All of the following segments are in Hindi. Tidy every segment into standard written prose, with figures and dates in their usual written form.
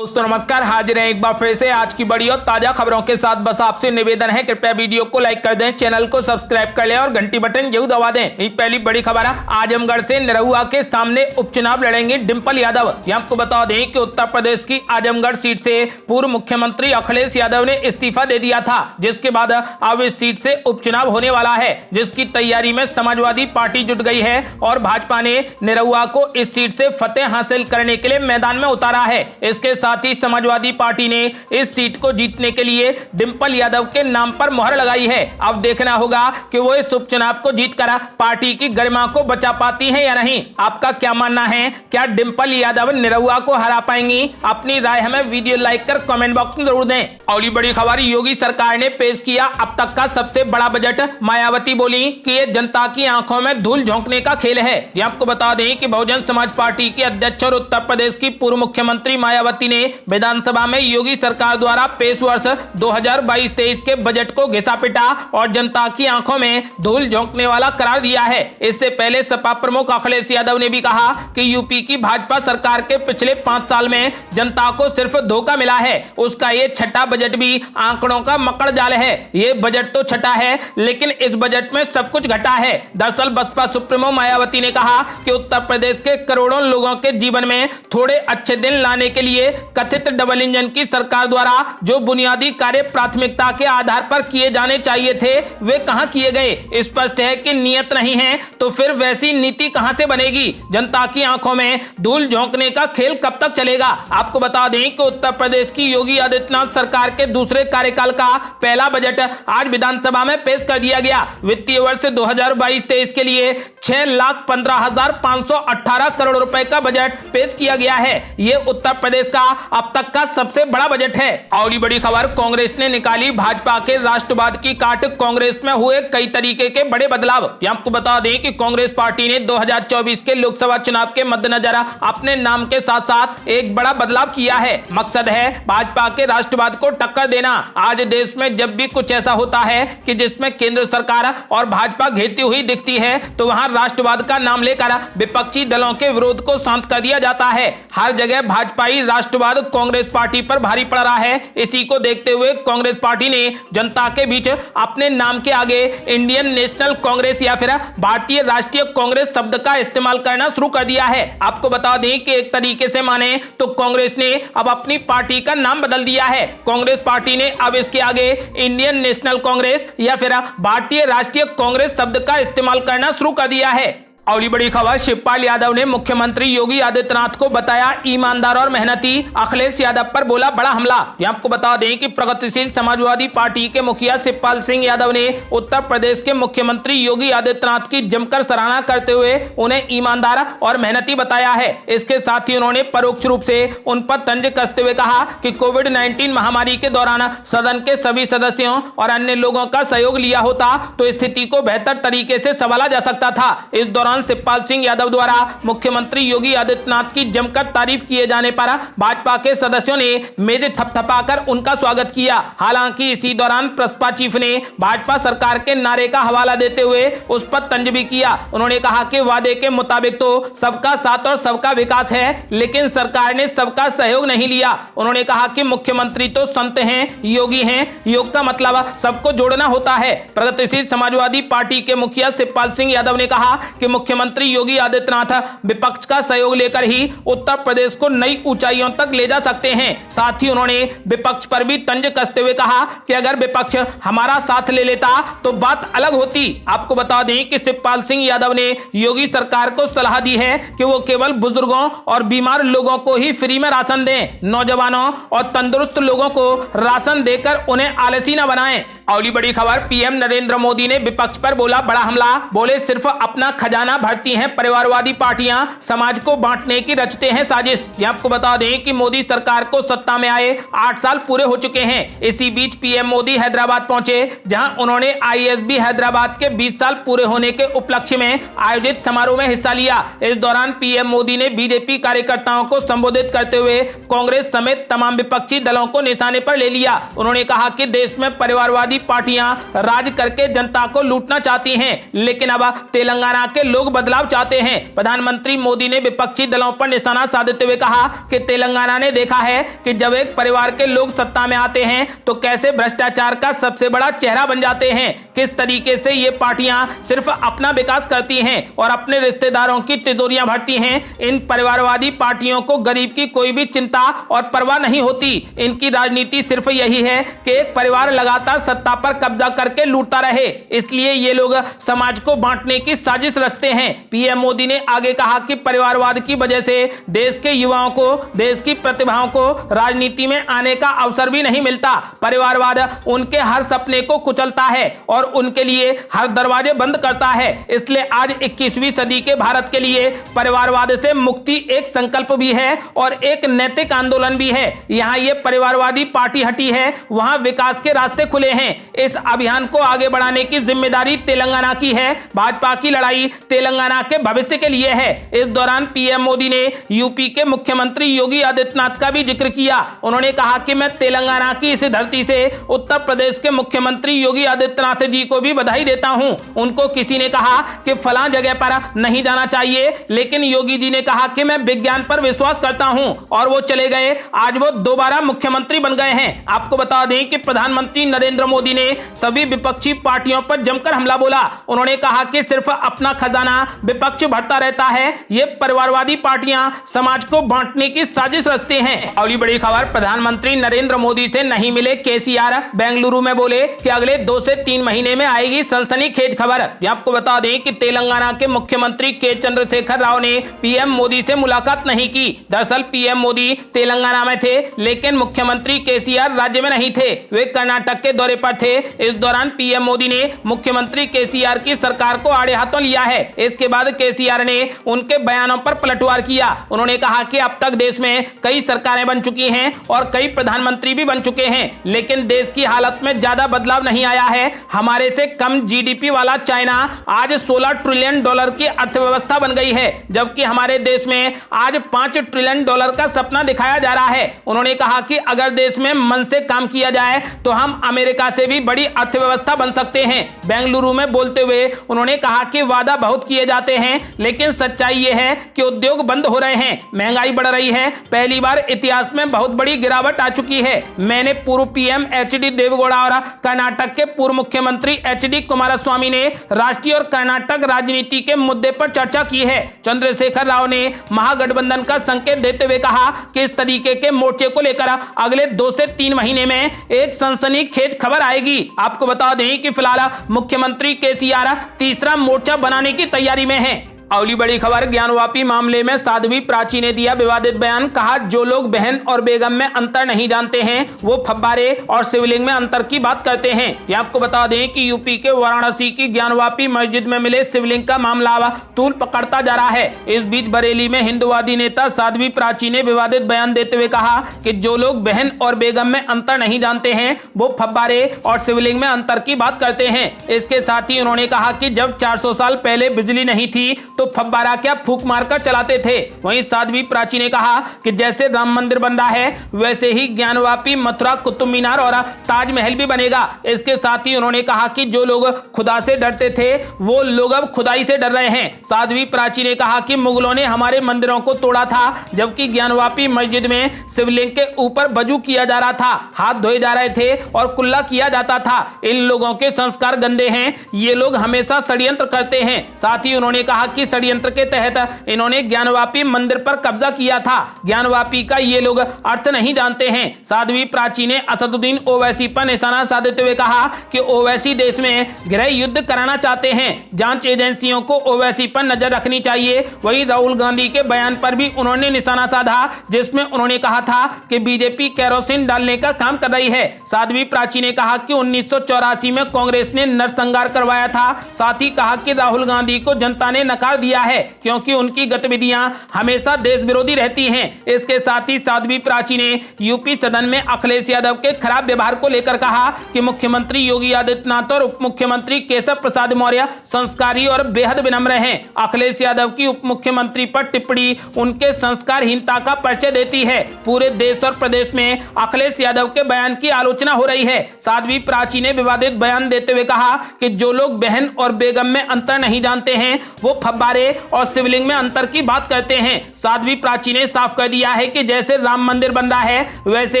दोस्तों नमस्कार, हाजिर हैं एक बार फिर से आज की बड़ी और ताजा खबरों के साथ। बस आपसे निवेदन है, कृपया वीडियो को लाइक कर दें, चैनल को सब्सक्राइब कर लें और घंटी बटन जरूर दबा दें। पहली बड़ी खबर है, आजमगढ़ से निरहुआ के सामने उपचुनाव लड़ेंगे डिंपल यादव। ये आपको बता दें कि उत्तर प्रदेश की आजमगढ़ सीट से पूर्व मुख्यमंत्री अखिलेश यादव ने इस्तीफा दे दिया था, जिसके बाद अब इस सीट से उपचुनाव होने वाला है, जिसकी तैयारी में समाजवादी पार्टी जुट गई है और भाजपा ने निरहुआ को इस सीट से फतेह हासिल करने के लिए मैदान में उतारा है। इसके साथ ही समाजवादी पार्टी ने इस सीट को जीतने के लिए डिंपल यादव के नाम पर मोहर लगाई है। अब देखना होगा कि वो इस उपचुनाव को जीतकर पार्टी की गरिमा को बचा पाती हैं या नहीं। आपका क्या मानना है, क्या डिंपल यादव निरहुआ को हरा पाएंगी? अपनी राय हमें वीडियो लाइक कर कमेंट बॉक्स में जरूर दें। अगली बड़ी खबर, योगी सरकार ने पेश किया अब तक का सबसे बड़ा बजट। मायावती बोली कि ये जनता की आंखों में धूल झोंकने का खेल है। ये आपको बता दें कि बहुजन समाज पार्टी की अध्यक्ष और उत्तर प्रदेश की पूर्व मुख्यमंत्री मायावती ने विधानसभा में योगी सरकार द्वारा पेश वर्ष 2022-23 के बजट को घिसा पिटा और जनता की आंखों में धूल झोंकने वाला करार दिया है। इससे पहले सपा प्रमुख अखिलेश यादव ने भी कहा कि यूपी की भाजपा सरकार के पिछले 5 साल में जनता को सिर्फ धोखा मिला है। उसका ये छठा बजट भी आंकड़ों का मकड़ जाल है। ये बजट तो छठा है, लेकिन इस बजट में सब कुछ घटा है। दरअसल बसपा सुप्रीमो मायावती ने कहा कि उत्तर प्रदेश के करोड़ों लोगों के जीवन में थोड़े अच्छे दिन लाने के लिए कथित डबल इंजन की सरकार द्वारा जो बुनियादी कार्य प्राथमिकता के आधार पर किए जाने चाहिए थे, वे कहां किए गए। स्पष्ट है कि नियत नहीं है तो फिर वैसी नीति कहां से बनेगी। जनता की आंखों में धूल झोंकने का खेल कब तक चलेगा। आपको बता दें कि उत्तर प्रदेश की योगी आदित्यनाथ सरकार के दूसरे कार्यकाल का पहला बजट आज विधानसभा में पेश कर दिया गया। वित्तीय वर्ष 2022-23 के लिए 6,15,518 करोड़ रुपए का बजट पेश किया गया है। यह उत्तर प्रदेश का अब तक का सबसे बड़ा बजट है। अगली बड़ी खबर, कांग्रेस ने निकाली भाजपा के राष्ट्रवाद की काट। कांग्रेस में हुए कई तरीके के बड़े बदलाव। आपको बता दें कि कांग्रेस पार्टी ने 2024 के लोकसभा चुनाव के मद्देनजर अपने नाम के साथ साथ एक बड़ा बदलाव किया है। मकसद है भाजपा के राष्ट्रवाद को टक्कर देना। आज देश में जब भी कुछ ऐसा होता है कि जिसमें केंद्र सरकार और भाजपा घेरती हुई दिखती है, तो वहां राष्ट्रवाद का नाम लेकर विपक्षी दलों के विरोध को शांत कर दिया जाता है। हर जगह भाजपाई राष्ट्रवाद कांग्रेस पार्टी पर भारी पड़ रहा है। इसी को देखते हुए कांग्रेस पार्टी ने जनता के बीच अपने नाम के आगे इंडियन नेशनल कांग्रेस या फिर भारतीय राष्ट्रीय कांग्रेस शब्द का इस्तेमाल करना शुरू कर दिया है। आपको बता दें कि एक तरीके से माने तो कांग्रेस ने अब अपनी पार्टी का नाम बदल दिया है। कांग्रेस पार्टी ने अब इसके आगे इंडियन नेशनल कांग्रेस या फिर भारतीय राष्ट्रीय कांग्रेस शब्द का इस्तेमाल करना शुरू कर दिया है। अगली बड़ी खबर, शिवपाल यादव ने मुख्यमंत्री योगी आदित्यनाथ को बताया ईमानदार और मेहनती। अखिलेश यादव पर बोला बड़ा हमला। आपको बता दें कि प्रगतिशील समाजवादी पार्टी के मुखिया शिवपाल सिंह यादव ने उत्तर प्रदेश के मुख्यमंत्री योगी आदित्यनाथ की जमकर सराहना करते हुए उन्हें ईमानदार और मेहनती बताया है। इसके साथ ही उन्होंने परोक्ष रूप से उन पर तंज कसते हुए कहा कि कोविड-19 महामारी के दौरान सदन के सभी सदस्यों और अन्य लोगों का सहयोग लिया होता तो स्थिति को बेहतर तरीके से संभाला जा सकता था। इस दौरान शिवपाल सिंह यादव द्वारा मुख्यमंत्री योगी आदित्यनाथ की जमकर तारीफ किए जाने पर भाजपा के सदस्यों ने मेज थपथपाकर उनका स्वागत किया। हालांकि इसी दौरान प्रसपा चीफ ने भाजपा सरकार के नारे का हवाला देते हुए उस पर तंज भी किया। उन्होंने कहा कि वादे के मुताबिक तो सबका साथ और सबका विकास है, लेकिन सरकार ने सबका सहयोग नहीं लिया। उन्होंने कहा कि मुख्यमंत्री तो संत हैं, योगी हैं, योग का मतलब सबको जोड़ना होता है। प्रगतिशील समाजवादी पार्टी के मुखिया शिवपाल सिंह यादव ने कहा कि मुख्यमंत्री योगी आदित्यनाथ विपक्ष का सहयोग लेकर ही उत्तर प्रदेश को नई ऊंचाइयों तक ले जा सकते हैं। साथ ही उन्होंने विपक्ष पर भी तंज कसते हुए कहा कि अगर विपक्ष हमारा साथ ले लेता तो बात अलग होती। आपको बता दें कि शिवपाल सिंह यादव ने योगी सरकार को सलाह दी है कि वो केवल बुजुर्गों और बीमार लोगों को ही फ्री में राशन दें, नौजवानों और तंदुरुस्त लोगों को राशन देकर उन्हें आलसी न बनाएं। अगली बड़ी खबर, पीएम नरेंद्र मोदी ने विपक्ष पर बोला बड़ा हमला। बोले सिर्फ अपना खजाना भरती हैं परिवारवादी पार्टियां, समाज को बांटने की रचते हैं साजिश। ये आपको बता दें कि मोदी सरकार को सत्ता में आए 8 साल पूरे हो चुके हैं। इसी बीच पीएम मोदी हैदराबाद पहुंचे, जहां उन्होंने आईएसबी हैदराबाद के 20 साल पूरे होने के उपलक्ष्य में आयोजित समारोह में हिस्सा लिया। इस दौरान पीएम मोदी ने बीजेपी कार्यकर्ताओं को संबोधित करते हुए कांग्रेस समेत तमाम विपक्षी दलों को निशाने पर ले लिया। उन्होंने कहा कि देश में परिवारवादी पार्टियां राज करके जनता को लूटना चाहती हैं, लेकिन अब तेलंगाना के लोग बदलाव चाहते हैं। प्रधानमंत्री मोदी ने विपक्षी दलों पर निशाना साधते हुए कहा कि तेलंगाना ने देखा है कि जब एक परिवार के लोग सत्ता में आते हैं तो कैसे भ्रष्टाचार का सबसे बड़ा चेहरा बन जाते हैं, किस तरीके से ये पार्टियां सिर्फ अपना विकास करती हैं और अपने रिश्तेदारों की तिजोरियां भरती हैं। इन परिवारवादी पार्टियों को गरीब की कोई भी चिंता और परवाह नहीं होती। इनकी राजनीति सिर्फ यही है कि एक परिवार लगातार सत्ता पर कब्जा करके लूटता रहे, इसलिए ये लोग समाज को बांटने की साजिश रचते हैं। पीएम मोदी ने आगे कहा कि परिवारवाद की वजह से देश के युवाओं को, देश की प्रतिभाओं को राजनीति में आने का अवसर भी नहीं मिलता। परिवारवाद उनके हर सपने को कुचलता है और उनके लिए हर दरवाजे बंद करता है। इसलिए आज 21वीं सदी के भारत के लिए परिवारवाद से मुक्ति एक संकल्प भी है और एक नैतिक आंदोलन भी है। यहाँ ये परिवारवादी पार्टी हटी है, वहां विकास के रास्ते खुले हैं। इस अभियान को आगे बढ़ाने की जिम्मेदारी तेलंगाना की है। भाजपा की लड़ाई तेलंगाना के भविष्य के लिए है। इस दौरान पीएम मोदी ने यूपी के मुख्यमंत्री योगी आदित्यनाथ का भी जिक्र किया। उन्होंने कहा कि मैं तेलंगाना की इस धरती से उत्तर प्रदेश के मुख्यमंत्री योगी आदित्यनाथ जी को भी बधाई देता हूं। उनको किसी ने कहा कि फलां जगह पर नहीं जाना चाहिए, लेकिन योगी जी ने कहा कि मैं विज्ञान पर विश्वास करता हूं और वो चले गए। आज वो दोबारा मुख्यमंत्री बन गए हैं। आपको बता दें कि प्रधानमंत्री नरेंद्र मोदी ने सभी विपक्षी पार्टियों पर जमकर हमला बोला। उन्होंने कहा कि सिर्फ अपना खजाना विपक्ष भरता रहता है, ये परिवारवादी पार्टियां समाज को बांटने की साजिश रचते हैं। अगली बड़ी खबर, प्रधानमंत्री नरेंद्र मोदी से नहीं मिले केसीआर, बेंगलुरु में बोले कि अगले 2 से 3 महीने में आएगी सनसनीखेज खबर। आपको बता दें कि तेलंगाना के मुख्यमंत्री के चंद्रशेखर राव ने पीएम मोदी से मुलाकात नहीं की। दरअसल पीएम मोदी तेलंगाना में थे, लेकिन मुख्यमंत्री केसीआर राज्य में नहीं थे, वे कर्नाटक के दौरे पर थे। इस दौरान पीएम मोदी ने मुख्यमंत्री केसीआर की सरकार को आड़े हाथों लिया है। इसके बाद केसीआर ने उनके बयानों पर पलटवार किया। उन्होंने कहा कि अब तक देश में कई सरकारें बन चुकी हैं और कई प्रधानमंत्री भी बन चुके हैं, लेकिन देश की हालत में ज्यादा बदलाव नहीं आया है। हमारे से कम जीडीपी वाला चाइना आज $16 ट्रिलियन की अर्थव्यवस्था बन गई है, जबकि हमारे देश में आज $5 ट्रिलियन का सपना दिखाया जा रहा है। उन्होंने कहा कि अगर देश में मन से काम किया जाए तो हम अमेरिका से भी बड़ी अर्थव्यवस्था बन सकते हैं। बेंगलुरु में बोलते हुए उन्होंने कहा कि वादा बहुत किए जाते हैं, लेकिन सच्चाई यह है कि उद्योग बंद हो रहे हैं, महंगाई बढ़ रही है, पहली बार इतिहास में बहुत बड़ी गिरावट आ चुकी है। मैंने पूर्व पीएम एचडी देवेगौड़ा और कर्नाटक के पूर्व मुख्यमंत्री एचडी कुमारस्वामी ने राष्ट्रीय और कर्नाटक राजनीति के मुद्दे पर चर्चा की है। चंद्रशेखर राव ने महागठबंधन का संकेत देते हुए कहा कि इस तरीके के मोर्चे को लेकर अगले 2 से 3 महीने में एक सनसनीखेज खबर आएगी। आपको बता दें कि फिलहाल मुख्यमंत्री केसीआर तीसरा मोर्चा बनाने की तैयारी में है। अगली बड़ी खबर, ज्ञानवापी मामले में साध्वी प्राची ने दिया विवादित बयान। कहा, जो लोग बहन और बेगम में अंतर नहीं जानते हैं वो फव्वारे और शिवलिंग में अंतर की बात करते हैं। ये आपको बता दें कि यूपी के वाराणसी की ज्ञानवापी मस्जिद में मिले शिवलिंग का मामला तूल पकड़ता जा रहा है। इस बीच बरेली में हिंदुवादी नेता साध्वी प्राची ने विवादित बयान देते हुए कहा कि जो लोग बहन और बेगम में अंतर नहीं जानते हैं वो फव्वारे और शिवलिंग में अंतर की बात करते हैं। इसके साथ ही उन्होंने कहा कि जब 400 साल पहले बिजली नहीं थी तो फव्वारा क्या फूंक मारकर चलाते थे। वहीं साध्वी प्राची ने कहा कि जैसे राम मंदिर बन रहा है वैसे ही ज्ञानवापी, मथुरा, कुतुब मीनार और ताजमहल भी बनेगा। इसके साथ ही उन्होंने कहा कि जो लोग खुदा से डरते थे वो लोग अब खुदाई से डर रहे हैं। साध्वी प्राची ने कहा कि मुगलों ने हमारे मंदिरों को तोड़ा था, जबकि ज्ञानवापी मस्जिद में शिवलिंग के ऊपर वजू किया जा रहा था, हाथ धोए जा रहे थे और कुल्ला किया जाता था। इन लोगों के संस्कार गंदे हैं, ये लोग हमेशा षड्यंत्र करते हैं। साथ ही उन्होंने कहा कि षड्यंत्र के तहत इन्होंने ज्ञानवापी मंदिर पर कब्जा किया था। ज्ञानवापी का ये लोग अर्थ नहीं जानते हैं। साध्वी प्राची ने असदुद्दीन ओवैसी पर निशाना साधते हुए कहा कि ओवैसी देश में गृह युद्ध कराना चाहते हैं, जांच एजेंसियों को ओवैसी पर नजर रखनी चाहिए। वहीं राहुल गांधी के बयान पर भी उन्होंने निशाना साधा, जिसमें उन्होंने कहा था कि बीजेपी केरोसिन डालने का काम कर रही है। साध्वी प्राची ने कहा कि 1984 में कांग्रेस ने नरसंहार करवाया था। साथ ही कहा कि राहुल गांधी को जनता ने नकार दिया है, क्योंकि उनकी गतिविधियां हमेशा देश विरोधी रहती हैं। इसके साथ ही साध्वी प्राची ने यूपी सदन में अखिलेश यादव के खराब व्यवहार को लेकर कहा कि मुख्यमंत्री योगी आदित्यनाथ और उप मुख्यमंत्री केशव प्रसाद मौर्य संस्कारी और बेहद विनम्र हैं। अखिलेश यादव की उप मुख्यमंत्री पर टिप्पणी उनके संस्कारहीनता का परिचय देती है। पूरे देश और प्रदेश में अखिलेश यादव के बयान की आलोचना हो रही है। साध्वी प्राची ने विवादित बयान देते हुए कहा कि जो लोग बहन और बेगम में अंतर नहीं जानते हैं वो फव्वारे और शिवलिंग में अंतर की बात करते हैं। साध्वी प्राची ने साफ कर दिया है कि जैसे राम मंदिर बन रहा है वैसे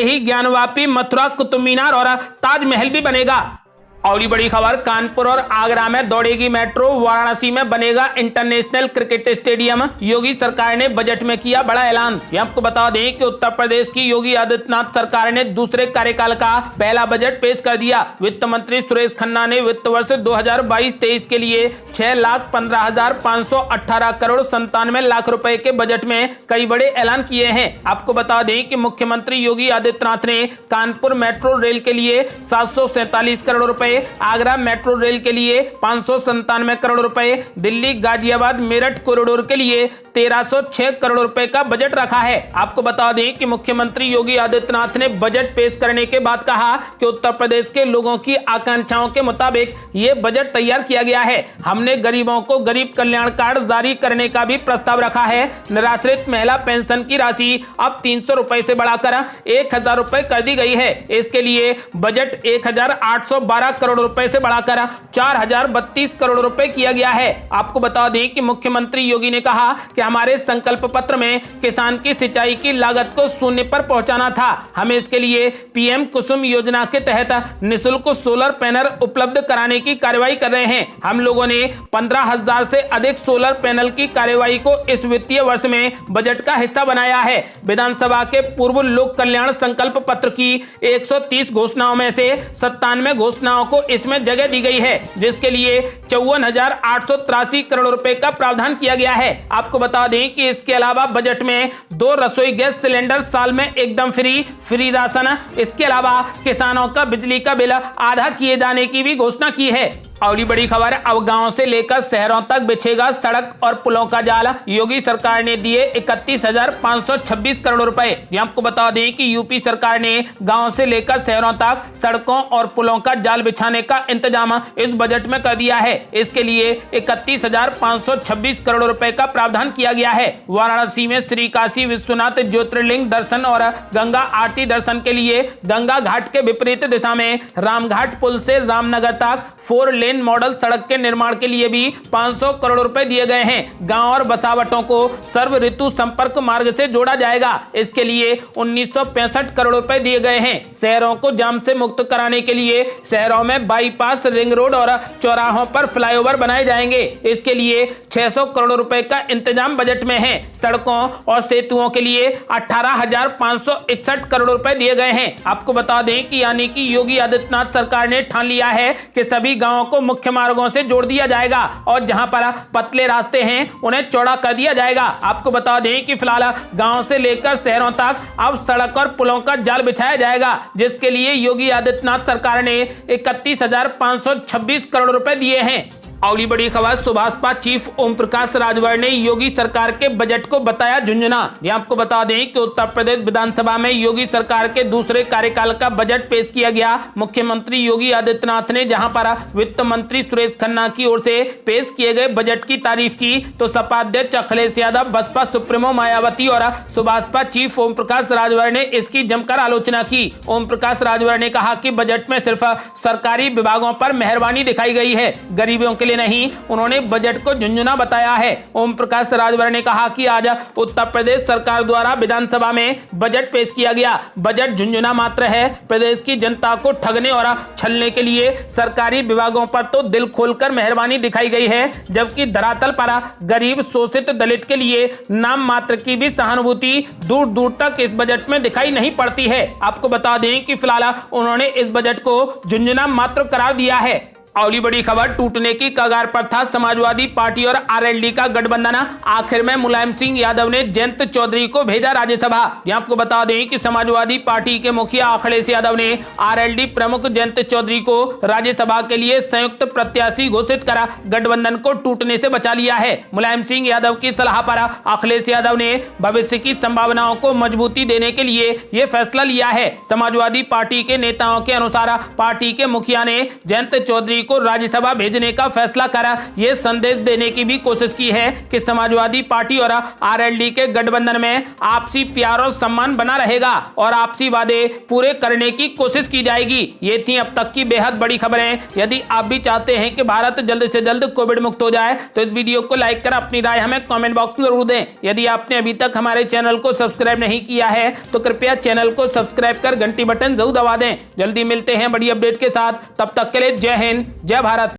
ही ज्ञानवापी, मथुरा, कुतुब मीनार और ताजमहल भी बनेगा। और बड़ी खबर, कानपुर और आगरा में दौड़ेगी मेट्रो, वाराणसी में बनेगा इंटरनेशनल क्रिकेट स्टेडियम। योगी सरकार ने बजट में किया बड़ा ऐलान। आपको बता दें कि उत्तर प्रदेश की योगी आदित्यनाथ सरकार ने दूसरे कार्यकाल का पहला बजट पेश कर दिया। वित्त मंत्री सुरेश खन्ना ने वित्त वर्ष 2022-23 के लिए 6,15,518 करोड़ 97 लाख रुपए के बजट में कई बड़े ऐलान किए हैं। आपको बता दें कि मुख्यमंत्री योगी आदित्यनाथ ने कानपुर मेट्रो रेल के लिए 747 करोड़ रुपए, आगरा मेट्रो रेल के लिए 597 करोड़ रुपए, दिल्ली गाजियाबाद मेरठ कॉरिडोर के लिए 1306 करोड़ रुपए का बजट रखा है। आपको बता दें कि मुख्यमंत्री योगी आदित्यनाथ ने बजट पेश करने के बाद कहा कि उत्तर प्रदेश के लोगों की आकांक्षाओं के मुताबिक ये बजट तैयार किया गया है। हमने गरीबों को गरीब कल्याण कार्ड जारी करने का भी प्रस्ताव रखा है। निराश्रित महिला पेंशन की राशि अब 300 रुपए से बढ़ाकर 1000 रुपए कर दी गई है। इसके लिए बजट 1812 करोड़ रुपए से बढ़ाकर 4032 करोड़ रुपए किया गया है। आपको बता दें कि मुख्यमंत्री योगी ने कहा कि हमारे संकल्प पत्र में किसान की सिंचाई की लागत को शून्य पर पहुंचाना था। हम इसके लिए पीएम कुसुम योजना के तहत निःशुल्क सोलर पैनल उपलब्ध कराने की कार्रवाई कर रहे हैं। हम लोगों ने 15,000 से अधिक सोलर पैनल की कार्रवाई को इस वित्तीय वर्ष में बजट का हिस्सा बनाया है। विधानसभा के पूर्व लोक कल्याण संकल्प पत्र की 130 घोषणाओं में से 97 घोषणाओं को इसमें जगह दी गई है, जिसके लिए 54,883 करोड़ रुपए का प्रावधान किया गया है। आपको बता दें कि इसके अलावा बजट में 2 रसोई गैस सिलेंडर साल में एकदम फ्री राशन, इसके अलावा किसानों का बिजली का बिल आधा किए जाने की भी घोषणा की है। और बड़ी खबर, अब गांव से लेकर शहरों तक बिछेगा सड़क और पुलों का जाल। योगी सरकार ने दिए 31,526 करोड़ रुपए। आपको बता दें कि यूपी सरकार ने गांव से लेकर शहरों तक सड़कों और पुलों का जाल बिछाने का इंतजाम इस बजट में कर दिया है। इसके लिए 31,526 करोड़ रुपए का प्रावधान किया गया है। वाराणसी में श्री काशी विश्वनाथ ज्योतिर्लिंग दर्शन और गंगा आरती दर्शन के लिए गंगा घाट के विपरीत दिशा में रामघाट पुल से रामनगर तक 4 लेन मॉडल सड़क के निर्माण के लिए भी 500 करोड़ रुपए दिए गए हैं। गांव और बसावटों को सर्व ऋतु संपर्क मार्ग से जोड़ा जाएगा। इसके लिए 1965 करोड़ रुपए दिए गए हैं। शहरों को जाम से मुक्त कराने के लिए शहरों में बाईपास, रिंग रोड और चौराहों पर फ्लाईओवर बनाए जाएंगे। इसके लिए 600 करोड़ रुपए का इंतजाम बजट में है। सड़कों और सेतुओं के लिए 18,561 करोड़ रुपए दिए गए हैं। आपको बता दें कि यानी कि योगी आदित्यनाथ सरकार ने ठान लिया है कि सभी गांवों को मुख्य मार्गों से जोड़ दिया जाएगा और जहां पर पतले रास्ते हैं उन्हें चौड़ा कर दिया जाएगा। आपको बता दें कि फिलहाल गांव से लेकर शहरों तक अब सड़क और पुलों का जाल बिछाया जाएगा, जिसके लिए योगी आदित्यनाथ सरकार ने 31,526 करोड़ रुपए दिए हैं। अगली बड़ी खबर, सुभाषपा चीफ ओम प्रकाश राजभर ने योगी सरकार के बजट को बताया झुंझुना। आपको बता दें कि उत्तर प्रदेश विधानसभा में योगी सरकार के दूसरे कार्यकाल का बजट पेश किया गया। मुख्यमंत्री योगी आदित्यनाथ ने जहां पर वित्त मंत्री सुरेश खन्ना की ओर से पेश किए गए बजट की तारीफ की, तो सपा अध्यक्ष अखिलेश यादव, बसपा सुप्रीमो मायावती और सुभाषपा चीफ ओम प्रकाश राजभर ने इसकी जमकर आलोचना की। ओम प्रकाश राजभर ने कहा कि बजट में सिर्फ सरकारी विभागों पर मेहरबानी दिखाई गई है, गरीबों के लिए नहीं। उन्होंने बजट को झुंझुना बताया है। ओम प्रकाश राजभर ने कहा कि आज उत्तर प्रदेश सरकार द्वारा विधानसभा में बजट पेश किया गया। बजट झुंझुना मात्र है। प्रदेश की जनता को ठगने और छलने के लिए सरकारी विभागों पर तो दिल खोलकर मेहरबानी दिखाई गई है, जबकि धरातल पर गरीब, शोषित, दलित के लिए नाम मात्र की भी सहानुभूति दूर दूर तक इस बजट में दिखाई नहीं पड़ती है। आपको बता दें कि फिलहाल उन्होंने इस बजट को झुंझुना मात्र करार दिया है। अगली बड़ी खबर, टूटने की कगार पर था समाजवादी पार्टी और आरएलडी का गठबंधन। आखिर में मुलायम सिंह यादव ने जयंत चौधरी को भेजा राज्यसभा। यहाँ आपको बता दें कि समाजवादी पार्टी के मुखिया अखिलेश यादव ने आरएलडी प्रमुख जयंत चौधरी को राज्यसभा के लिए संयुक्त प्रत्याशी घोषित करा गठबंधन को टूटने से बचा लिया है। मुलायम सिंह यादव की सलाह पर अखिलेश यादव ने भविष्य की संभावनाओं को मजबूती देने के लिए यह फैसला लिया है। समाजवादी पार्टी के नेताओं के अनुसार पार्टी के मुखिया ने जयंत चौधरी को राज्यसभा भेजने का फैसला करा। यह संदेश देने की भी कोशिश की है कि समाजवादी पार्टी और आरएलडी के गठबंधन में आपसी प्यार और सम्मान बना रहेगा और आपसी वादे पूरे करने की कोशिश की जाएगी। ये थी अब तक की बेहद बड़ी खबरें। यदि आप भी चाहते हैं कि भारत जल्द से जल्द कोविड मुक्त हो जाए तो इस वीडियो को लाइक कर अपनी राय हमें कमेंट बॉक्स में जरूर दें। यदि आपने अभी तक हमारे चैनल को सब्सक्राइब नहीं किया है तो कृपया चैनल को सब्सक्राइब कर घंटी बटन जरूर दबा दें। जल्दी मिलते हैं बड़ी अपडेट के साथ, तब तक के लिए जय हिंद, जय भारत।